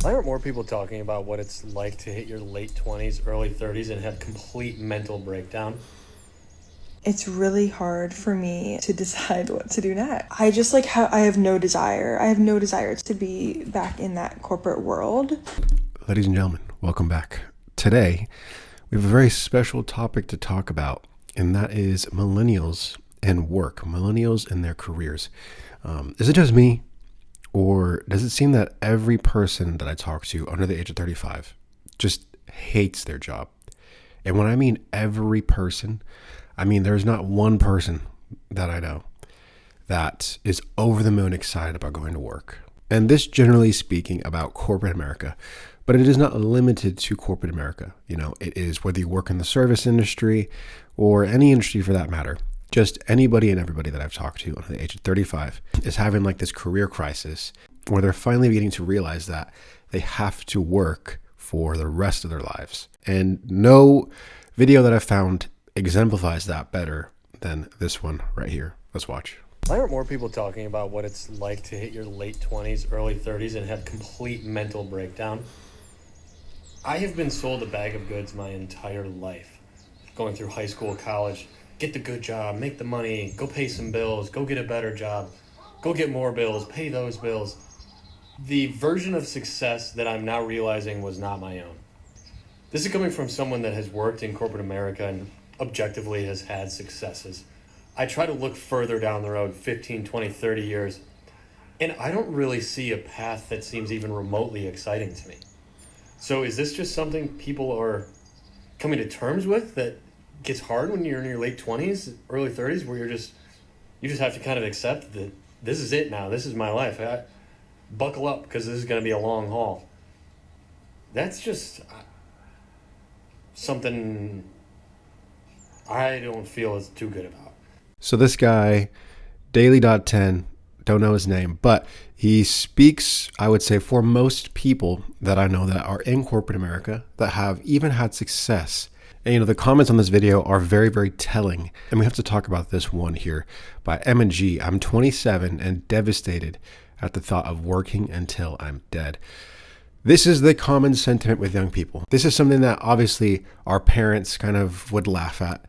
Why aren't more people talking about what it's like to hit your late 20s, early 30s and have complete mental breakdown? It's really hard for me to decide what to do next. I just I have no desire. I have no desire to be back in that corporate world. Ladies and gentlemen, welcome back. Today, we have a very special topic to talk about, and that is millennials and work, millennials and their careers. Is it just me, or does it seem that every person that I talk to under the age of 35 just hates their job? And when I mean every person, I mean there's not one person that I know that is over the moon excited about going to work. And this generally speaking about corporate America, but it is not limited to corporate America. You know, it is whether you work in the service industry or any industry for that matter. Just anybody and everybody that I've talked to under the age of 35 is having like this career crisis where they're finally beginning to realize that they have to work for the rest of their lives. And no video that I've found exemplifies that better than this one right here. Let's watch. Why aren't more people talking about what it's like to hit your late 20s, early 30s and have complete mental breakdown? I have been sold a bag of goods my entire life. Going through high school, college, get the good job, make the money, go pay some bills, go get a better job, go get more bills, pay those bills. The version of success that I'm now realizing was not my own. This is coming from someone that has worked in corporate America and objectively has had successes. I try to look further down the road, 15, 20, 30 years, and I don't really see a path that seems even remotely exciting to me. So is this just something people are coming to terms with that gets hard when you're in your late 20s, early 30s, where you just have to kind of accept that this is it now, this is my life. Buckle up because this is going to be a long haul. That's just something I don't feel is too good about. So this guy, Daily.10, don't know his name, but he speaks, I would say, for most people that I know that are in corporate America that have even had success. And, you know, the comments on this video are very, very telling. And we have to talk about this one here by M&G. I'm 27 and devastated at the thought of working until I'm dead. This is the common sentiment with young people. This is something that obviously our parents kind of would laugh at.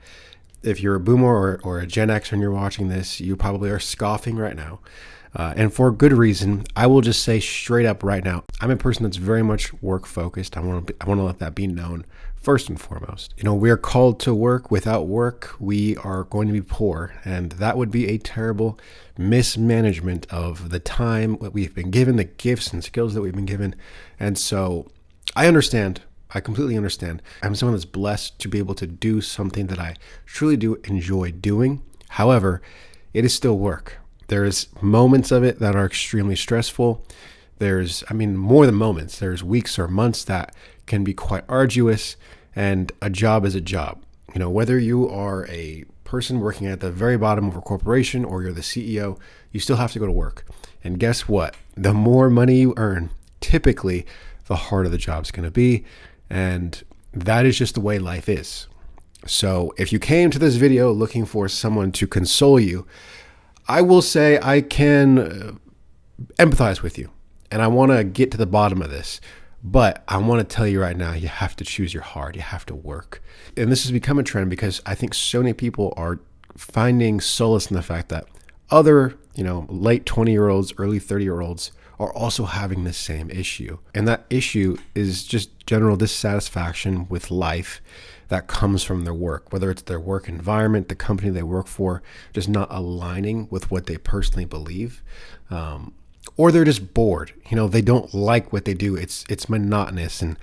If you're a boomer or a Gen X and you're watching this, you probably are scoffing right now. And for good reason. I will just say straight up right now, I'm a person that's very much work focused. I want to let that be known first and foremost. You know, we are called to work. Without work, we are going to be poor. And that would be a terrible mismanagement of the time that we've been given, the gifts and skills that we've been given. And so I understand. I completely understand. I'm someone that's blessed to be able to do something that I truly do enjoy doing. However, it is still work. There's moments of it that are extremely stressful. More than moments. There's weeks or months that can be quite arduous, and a job is a job. You know, whether you are a person working at the very bottom of a corporation or you're the CEO, you still have to go to work. And guess what? The more money you earn, typically, the harder the job's going to be. And that is just the way life is. So if you came to this video looking for someone to console you, I will say I can empathize with you. And I want to get to the bottom of this. But I want to tell you right now, you have to choose your heart. You have to work. And this has become a trend because I think so many people are finding solace in the fact that other, late 20-year-olds, early 30-year-olds are also having the same issue. And that issue is just general dissatisfaction with life that comes from their work, whether it's their work environment, the company they work for, just not aligning with what they personally believe. Or they're just bored. They don't like what they do. It's monotonous. And,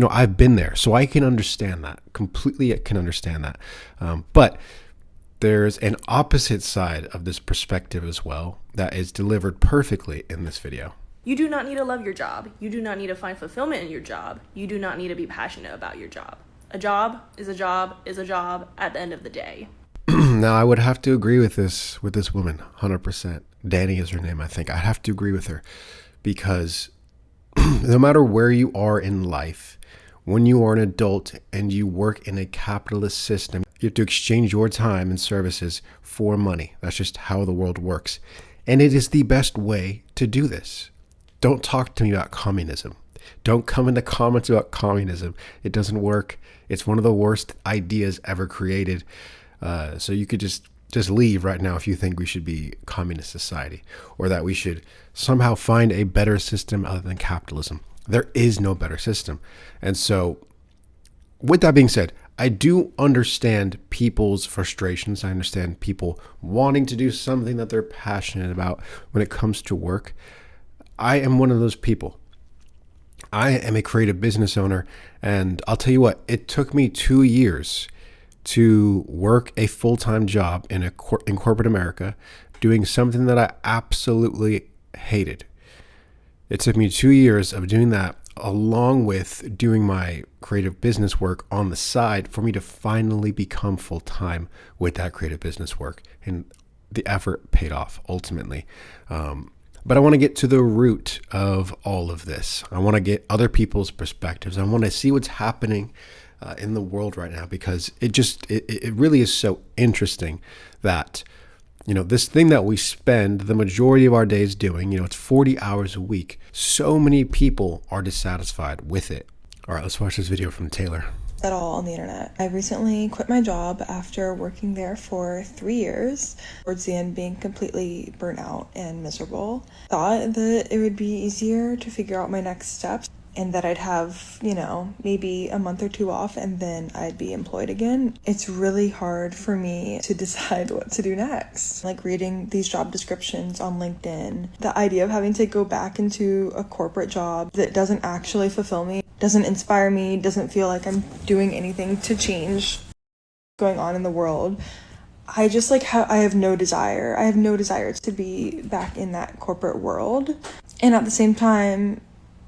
I've been there, so I can understand that. Completely can understand that. But there's an opposite side of this perspective as well that is delivered perfectly in this video. You do not need to love your job. You do not need to find fulfillment in your job. You do not need to be passionate about your job. A job is a job is a job at the end of the day. Now, I would have to agree with this woman, 100%. Danny is her name, I think. I'd have to agree with her because no matter where you are in life, when you are an adult and you work in a capitalist system, you have to exchange your time and services for money. That's just how the world works. And it is the best way to do this. Don't talk to me about communism. Don't come in the comments about communism. It doesn't work. It's one of the worst ideas ever created. So you could just leave right now if you think we should be communist society, or that we should somehow find a better system other than capitalism. There is no better system. And so with that being said, I do understand people's frustrations. I understand people wanting to do something that they're passionate about when it comes to work. I am one of those people. I am a creative business owner, and I'll tell you what, it took me 2 years to work a full-time job in corporate America, doing something that I absolutely hated. It took me 2 years of doing that, along with doing my creative business work on the side, for me to finally become full-time with that creative business work. And the effort paid off ultimately. But I want to get to the root of all of this. I want to get other people's perspectives. I want to see what's happening in the world right now, because it really is so interesting that, this thing that we spend the majority of our days doing, it's 40 hours a week. So many people are dissatisfied with it. All right, let's watch this video from Taylor. At all on the internet. I recently quit my job after working there for 3 years, towards the end being completely burnt out and miserable. Thought that it would be easier to figure out my next steps, and that I'd have, maybe a month or two off and then I'd be employed again. It's really hard for me to decide what to do next. Like reading these job descriptions on LinkedIn, the idea of having to go back into a corporate job that doesn't actually fulfill me, doesn't inspire me, doesn't feel like I'm doing anything to change going on in the world. I just I have no desire. I have no desire to be back in that corporate world. And at the same time,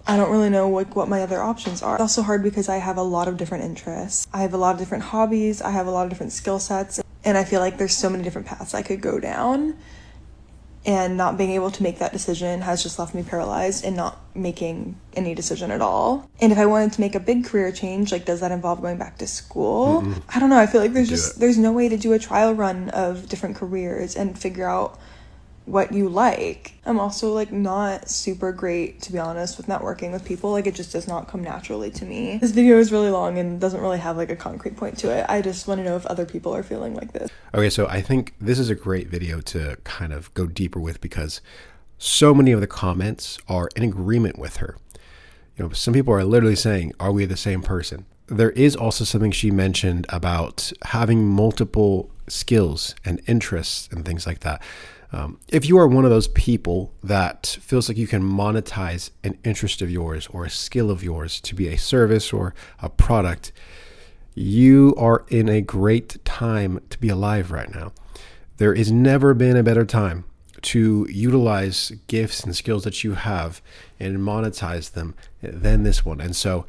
I don't really know what my other options are. It's also hard because I have a lot of different interests. I have a lot of different hobbies. I have a lot of different skill sets. And I feel like there's so many different paths I could go down. And not being able to make that decision has just left me paralyzed and not making any decision at all. And if I wanted to make a big career change, does that involve going back to school? Mm-hmm. I don't know. I feel like there's no way to do a trial run of different careers and figure out what you like. I'm also not super great, to be honest, with networking with people. It just does not come naturally to me. This video is really long and doesn't really have a concrete point to it. I just want to know if other people are feeling like this. Okay, so I think this is a great video to kind of go deeper with, because so many of the comments are in agreement with her. Some people are literally saying, are we the same person? There is also something she mentioned about having multiple skills and interests and things like that. If you are one of those people that feels like you can monetize an interest of yours or a skill of yours to be a service or a product, you are in a great time to be alive right now. There has never been a better time to utilize gifts and skills that you have and monetize them than this one. And so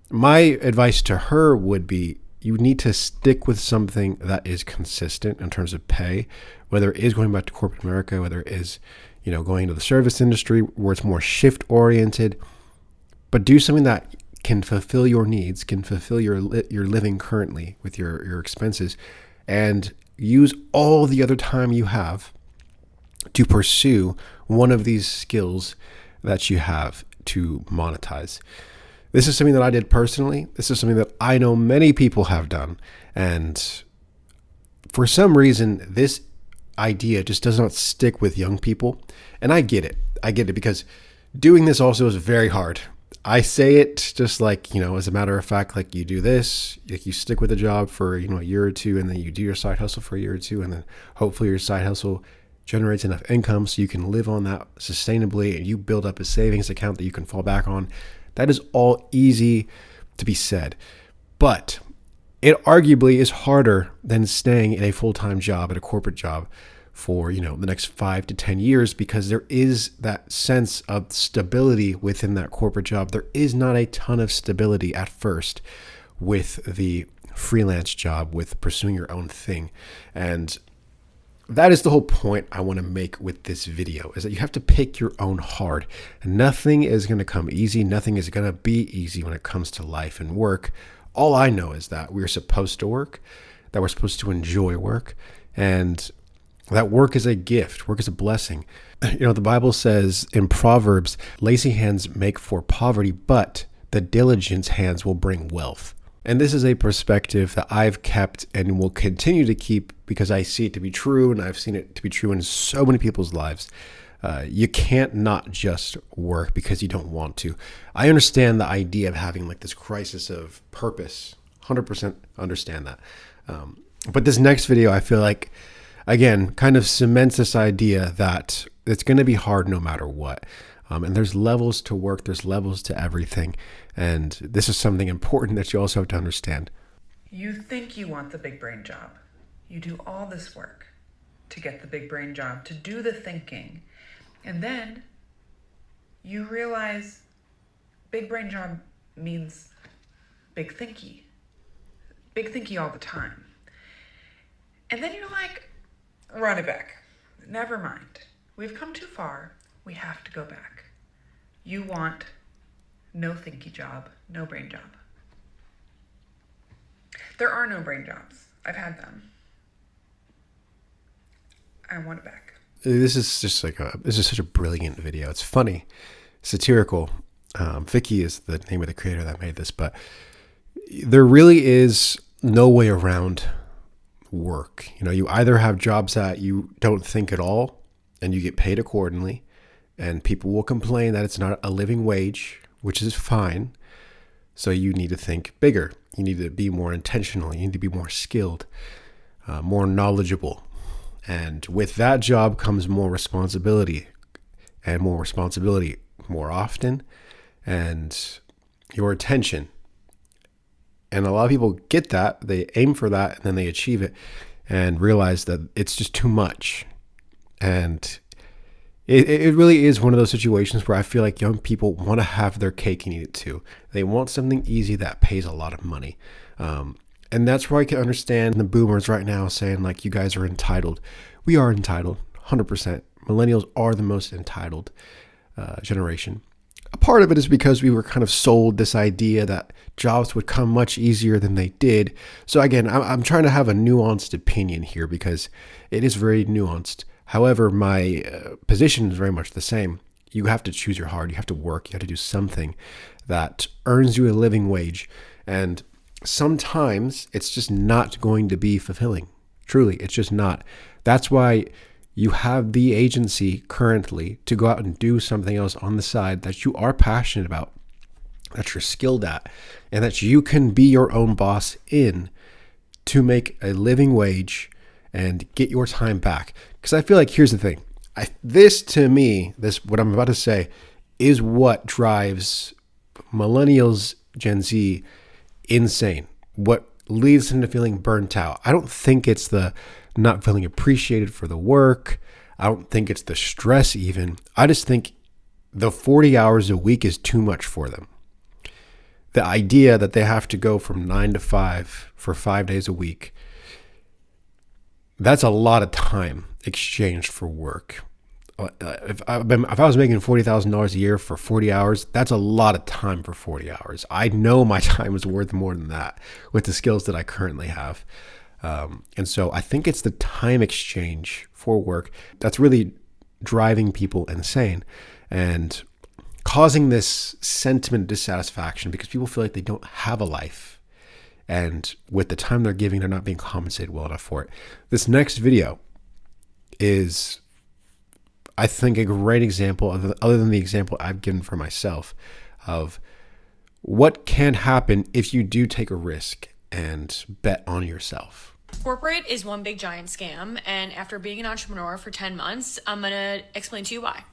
my advice to her would be, you need to stick with something that is consistent in terms of pay, whether it is going back to corporate America, whether it is, going into the service industry where it's more shift oriented, but do something that can fulfill your needs, can fulfill your living currently with your expenses, and use all the other time you have to pursue one of these skills that you have to monetize. This is something that I did personally. This is something that I know many people have done. And for some reason, this idea just does not stick with young people. And I get it. Because doing this also is very hard. I say it just as a matter of fact, you do this, you stick with a job for, a year or two, and then you do your side hustle for a year or two. And then hopefully your side hustle generates enough income so you can live on that sustainably, and you build up a savings account that you can fall back on. That is all easy to be said, but it arguably is harder than staying in a full-time job, at a corporate job for, the next 5 to 10 years, because there is that sense of stability within that corporate job. There is not a ton of stability at first with the freelance job, with pursuing your own thing. And that is the whole point I want to make with this video, is that you have to pick your own hard. Nothing is going to come easy. Nothing is going to be easy when it comes to life and work. All I know is that we're supposed to work, that we're supposed to enjoy work. And that work is a gift, work is a blessing. You know, the Bible says in Proverbs, lazy hands make for poverty, but the diligent hands will bring wealth. And this is a perspective that I've kept and will continue to keep because I see it to be true, and I've seen it to be true in so many people's lives. You can't not just work because you don't want to. I understand the idea of having like this crisis of purpose. 100% understand that. But this next video, I feel like, again, kind of cements this idea that it's going to be hard no matter what. And there's levels to work. There's levels to everything. And this is something important that you also have to understand. You think you want the big brain job. You do all this work to get the big brain job, to do the thinking. And then you realize big brain job means big thinky. Big thinky all the time. And then you're like, run it back. Never mind. We've come too far. We have to go back. You want no thinky job, no brain job. There are no brain jobs. I've had them. I want it back. This is such a brilliant video. It's funny, satirical. Vicky is the name of the creator that made this, but there really is no way around work. You know, you either have jobs that you don't think at all and you get paid accordingly, and people will complain that it's not a living wage, which is fine. So you need to think bigger. You need to be more intentional. You need to be more skilled, more knowledgeable. And with that job comes more responsibility, and more responsibility more often, and your attention. And a lot of people get that, they aim for that, and then they achieve it and realize that it's just too much. And it really is one of those situations where I feel like young people want to have their cake and eat it too. They want something easy that pays a lot of money. And that's where I can understand the boomers right now saying like, you guys are entitled. We are entitled, 100%. Millennials are the most entitled generation. A part of it is because we were kind of sold this idea that jobs would come much easier than they did. So again, I'm trying to have a nuanced opinion here because it is very nuanced. However, my position is very much the same. You have to choose your heart. You have to work. You have to do something that earns you a living wage. And sometimes it's just not going to be fulfilling. Truly, it's just not. That's why you have the agency currently to go out and do something else on the side that you are passionate about, that you're skilled at, and that you can be your own boss in to make a living wage and get your time back. Because I feel like, here's the thing. This to me, what I'm about to say, is what drives millennials, Gen Z, insane. What leads them to feeling burnt out. I don't think it's the not feeling appreciated for the work. I don't think it's the stress even. I just think the 40 hours a week is too much for them. The idea that they have to go from 9 to 5 for 5 days a week, that's a lot of time exchanged for work. If I was making $40,000 a year for 40 hours, that's a lot of time for 40 hours. I know my time is worth more than that with the skills that I currently have. And so I think it's the time exchange for work that's really driving people insane and causing this sentiment of dissatisfaction because people feel like they don't have a life. And with the time they're giving, they're not being compensated well enough for it. This next video is, I think, a great example, other than the example I've given for myself, of what can happen if you do take a risk and bet on yourself. Corporate is one big giant scam, and after being an entrepreneur for 10 months, I'm gonna explain to you why.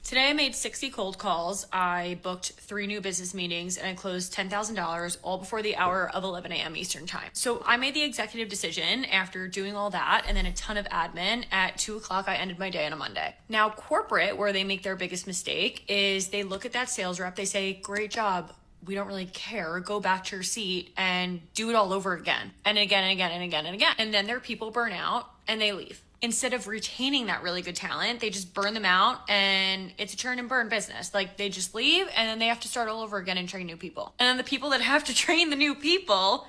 Today I made 60 cold calls, I booked 3 new business meetings, and I closed $10,000 all before the hour of 11 a.m. Eastern time. So I made the executive decision after doing all that and then a ton of admin. At 2 o'clock, I ended my day on a Monday. Now corporate, where they make their biggest mistake, is they look at that sales rep, they say, great job, we don't really care, go back to your seat and do it all over again and again and again and again and again. And then their people burn out and they leave. Instead of retaining that really good talent, they just burn them out, and it's a churn and burn business. Like, they just leave and then they have to start all over again and train new people. And then the people that have to train the new people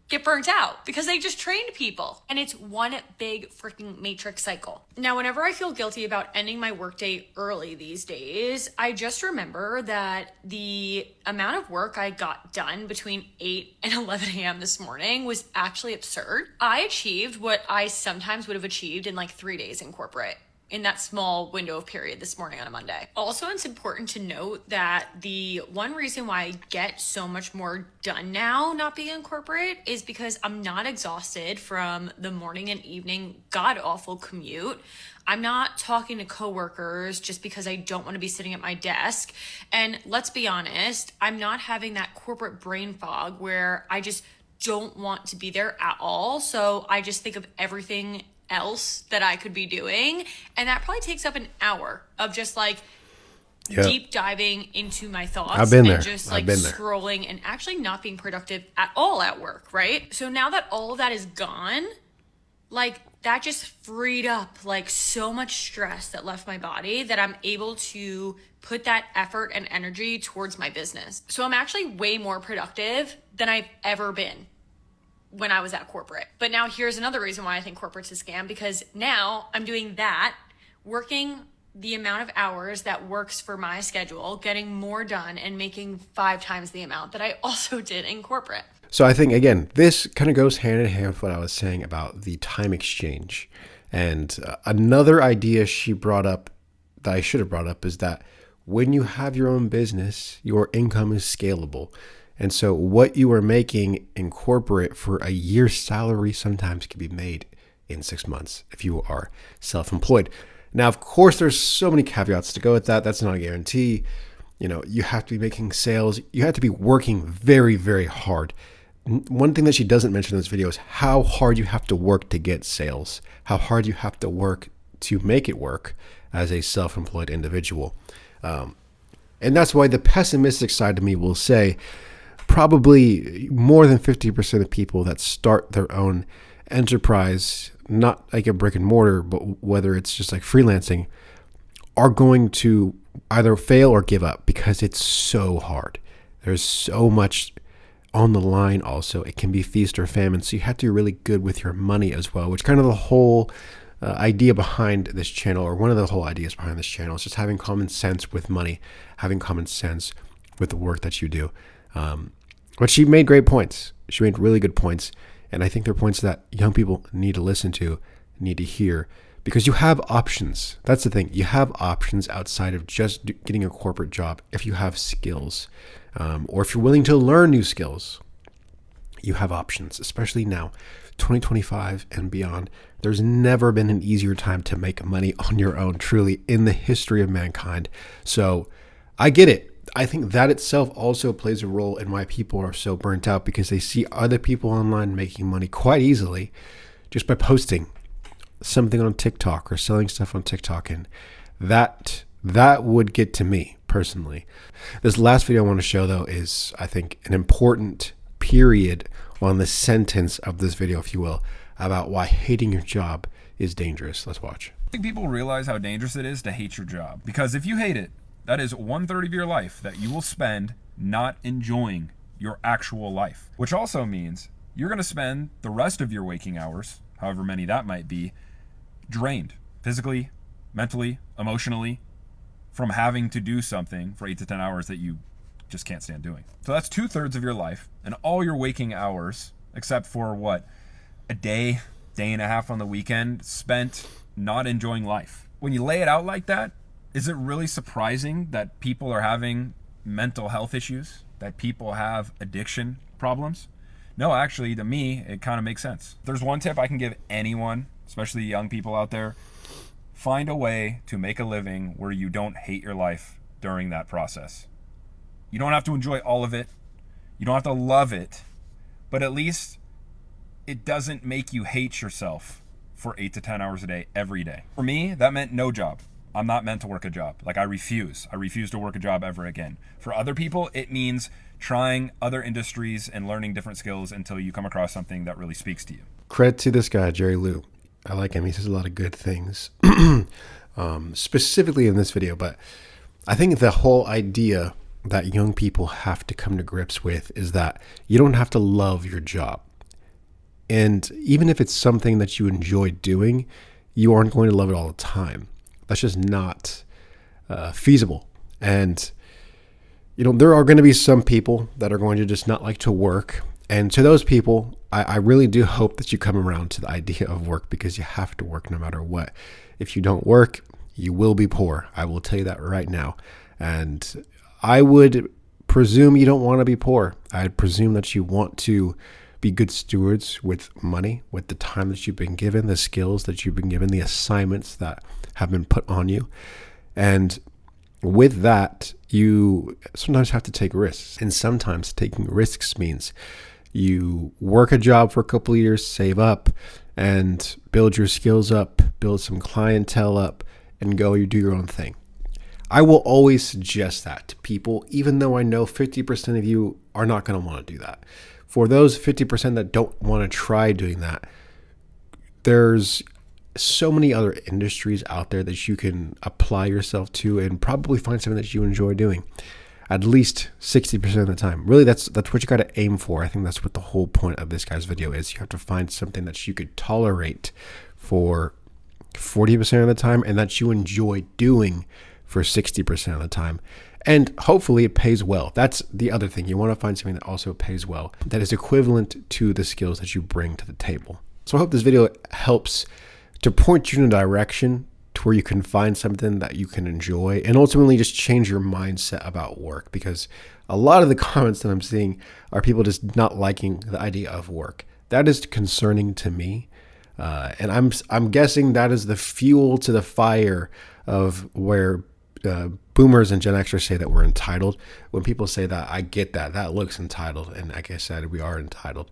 get burnt out because they just trained people. And it's one big freaking matrix cycle. Now, whenever I feel guilty about ending my workday early these days, I just remember that the amount of work I got done between 8 and 11 a.m. this morning was actually absurd. I achieved what I sometimes would have achieved in like 3 days in corporate, in that small window of period this morning on a Monday. Also, it's important to note that the one reason why I get so much more done now not being in corporate is because I'm not exhausted from the morning and evening god-awful commute. I'm not talking to coworkers just because I don't want to be sitting at my desk. And let's be honest, I'm not having that corporate brain fog where I just don't want to be there at all. So I just think of everything else that I could be doing, and that probably takes up an hour of just like deep diving into my thoughts. I've been there. And just like scrolling and actually not being productive at all at work, right? So now that all of that is gone, like that just freed up like so much stress that left my body that I'm able to put that effort and energy towards my business. So I'm actually way more productive than I've ever been when I was at corporate. But now here's another reason why I think corporate's a scam, because now I'm doing that, working the amount of hours that works for my schedule, getting more done and making 5 times the amount that I also did in corporate. So I think, again, this kind of goes hand in hand with what I was saying about the time exchange. And another idea she brought up that I should have brought up is that when you have your own business, your income is scalable. And so what you are making in corporate for a year's salary sometimes can be made in 6 months if you are self-employed. Now, of course, there's so many caveats to go with that. That's not a guarantee. You know, you have to be making sales. You have to be working very, very hard. One thing that she doesn't mention in this video is how hard you have to work to get sales, how hard you have to work to make it work as a self-employed individual. And that's why the pessimistic side of me will say, probably more than 50% of people that start their own enterprise, not like a brick and mortar, but whether it's just like freelancing, are going to either fail or give up because it's so hard. There's so much on the line also. It can be feast or famine. So you have to be really good with your money as well, which kind of the whole idea behind this channel, or one of the whole ideas behind this channel, is just having common sense with money, having common sense with the work that you do. But she made great points. She made really good points. And I think they're points that young people need to listen to, need to hear, because you have options. That's the thing. You have options outside of just getting a corporate job if you have skills, or if you're willing to learn new skills. You have options, especially now, 2025 and beyond. There's never been an easier time to make money on your own, truly, in the history of mankind. So I get it. I think that itself also plays a role in why people are so burnt out, because they see other people online making money quite easily just by posting something on TikTok or selling stuff on TikTok. And that would get to me personally. This last video I want to show, though, is, I think, an important period on the sentence of this video, if you will, about why hating your job is dangerous. Let's watch. I think people realize how dangerous it is to hate your job, because if you hate it, that is 1/3 of your life that you will spend not enjoying your actual life, which also means you're going to spend the rest of your waking hours, however many that might be, drained physically, mentally, emotionally, from having to do something for 8 to 10 hours that you just can't stand doing. So that's 2/3 of your life, and all your waking hours, except for what, a day and a half on the weekend, spent not enjoying life. When you lay it out like that, is it really surprising that people are having mental health issues, that people have addiction problems? No, actually, to me, it kind of makes sense. There's one tip I can give anyone, especially young people out there: find a way to make a living where you don't hate your life during that process. You don't have to enjoy all of it. You don't have to love it, but at least it doesn't make you hate yourself for 8 to 10 hours a day, every day. For me, that meant no job. I'm not meant to work a job. Like, I refuse to work a job ever again. For other people, it means trying other industries and learning different skills until you come across something that really speaks to you. Credit to this guy, Jerry Liu. I like him. He says a lot of good things, specifically in this video. But I think the whole idea that young people have to come to grips with is that you don't have to love your job. And even if it's something that you enjoy doing, you aren't going to love it all the time. That's just not feasible. And, there are going to be some people that are going to just not like to work. And to those people, I really do hope that you come around to the idea of work, because you have to work no matter what. If you don't work, you will be poor. I will tell you that right now. And I would presume you don't want to be poor. I'd presume that you want to be good stewards with money, with the time that you've been given, the skills that you've been given, the assignments that have been put on you. And with that, you sometimes have to take risks. And sometimes taking risks means you work a job for a couple of years, save up, and build your skills up, build some clientele up, and go you do your own thing. I will always suggest that to people, even though I know 50% of you are not going to want to do that. For those 50% that don't want to try doing that, there's so many other industries out there that you can apply yourself to and probably find something that you enjoy doing at least 60% of the time. Really, that's what you got to aim for. I think that's what the whole point of this guy's video is. You have to find something that you could tolerate for 40% of the time and that you enjoy doing for 60% of the time. And hopefully it pays well. That's the other thing. You want to find something that also pays well, that is equivalent to the skills that you bring to the table. So I hope this video helps to point you in a direction to where you can find something that you can enjoy and ultimately just change your mindset about work, because a lot of the comments that I'm seeing are people just not liking the idea of work. That is concerning to me. And I'm guessing that is the fuel to the fire of where boomers and Gen Xers say that we're entitled. When people say that, I get that. That looks entitled. And like I said, we are entitled.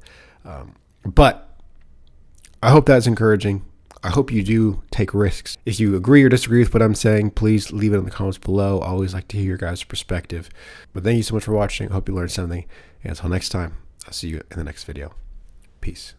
But I hope that's encouraging. I hope you do take risks. If you agree or disagree with what I'm saying, please leave it in the comments below. I always like to hear your guys' perspective. But thank you so much for watching. I hope you learned something. And until next time, I'll see you in the next video. Peace.